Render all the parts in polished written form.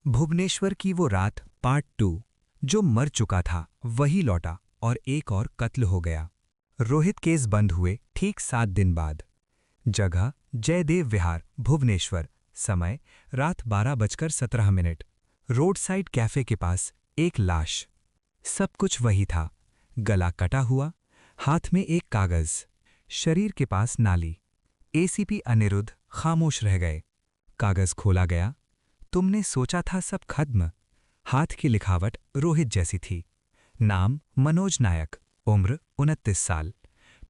भुवनेश्वर की वो रात पार्ट 2। जो मर चुका था वही लौटा और एक और कत्ल हो गया। रोहित केस बंद हुए ठीक 7 दिन बाद। जगह जयदेव विहार, भुवनेश्वर। समय रात 12:17। रोड साइड कैफे के पास एक लाश। सब कुछ वही था। गला कटा हुआ, हाथ में एक कागज, शरीर के पास नाली। एसीपी अनिरुद्ध खामोश रह गए। कागज खोला गया। तुमने सोचा था सब खत्म। हाथ की लिखावट रोहित जैसी थी। नाम मनोज नायक, उम्र 29 साल,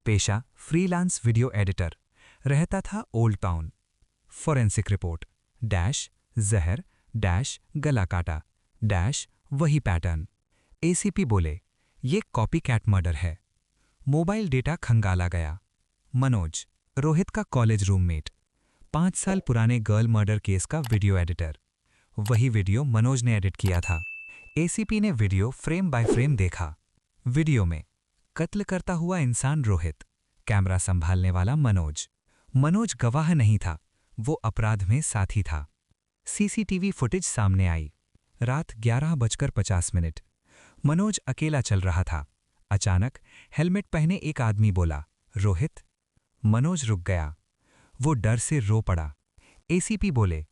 पेशा फ्रीलांस वीडियो एडिटर, रहता था old town. Forensic report dash जहर डैश गला काटा डैश वही पैटर्न। एसीपी बोले, ये कॉपी कैट मर्डर है। मोबाइल डेटा खंगाला गया। मनोज, रोहित का कॉलेज रूममेट, 5 साल पुराने गर्ल मर्डर केस का वीडियो एडिटर। वही वीडियो मनोज ने एडिट किया था। एसीपी ने वीडियो फ्रेम बाय फ्रेम देखा। वीडियो में कत्ल करता हुआ इंसान रोहित, कैमरा संभालने वाला मनोज। मनोज गवाह नहीं था, वो अपराध में साथी था। सीसीटीवी फुटेज सामने आई। रात 11:50। मनोज अकेला चल रहा था। अचानक हेलमेट पहने एक आदमी बोला, रोहित। मनोज रुक गया। वो डर से रो पड़ा। एसीपी बोले,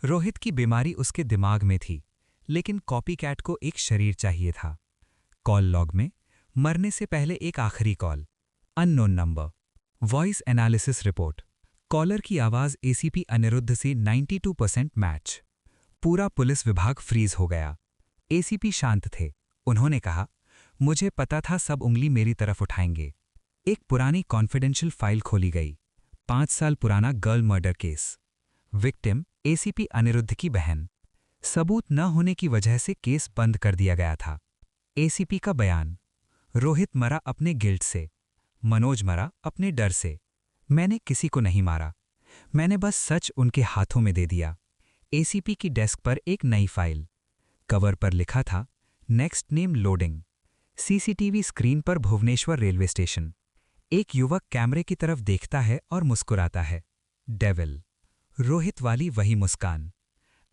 रोहित की बीमारी उसके दिमाग में थी, लेकिन कॉपीकैट को एक शरीर चाहिए था। कॉल लॉग में मरने से पहले एक आखिरी call, unknown number. Voice analysis report, caller की आवाज एसीपी अनिरुद्ध से 92% मैच। पूरा पुलिस विभाग फ्रीज हो गया। एसीपी शांत थे। उन्होंने कहा, मुझे पता था सब उंगली मेरी तरफ उठाएंगे। एक पुरानी कॉन्फिडेंशियल फाइल खोली गई। 5 साल पुराना girl murder case. Victim ACP Anirudh की बहन। सबूत न होने की वजह से केस बंद कर दिया गया था। एसीपी का बयान, रोहित मरा अपने गिल्ट से, मनोज मरा अपने डर से। मैंने किसी को नहीं मारा, मैंने बस सच उनके हाथों में दे दिया। एसीपी की डेस्क पर एक नई फाइल। कवर पर लिखा था, next name loading. CCTV screen पर भुवनेश्वर रेलवे स्टेशन। एक युवक कैमरे की तरफ देखता है और मुस्कुराता है। डेविल। रोहित वाली वही मुस्कान।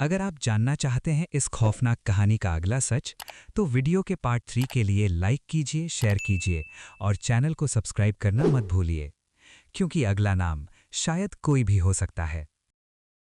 अगर आप जानना चाहते हैं इस खौफनाक कहानी का अगला सच, तो वीडियो के पार्ट 3 के लिए लाइक कीजिए, शेयर कीजिए और चैनल को सब्सक्राइब करना मत भूलिए, क्योंकि अगला नाम शायद कोई भी हो सकता है।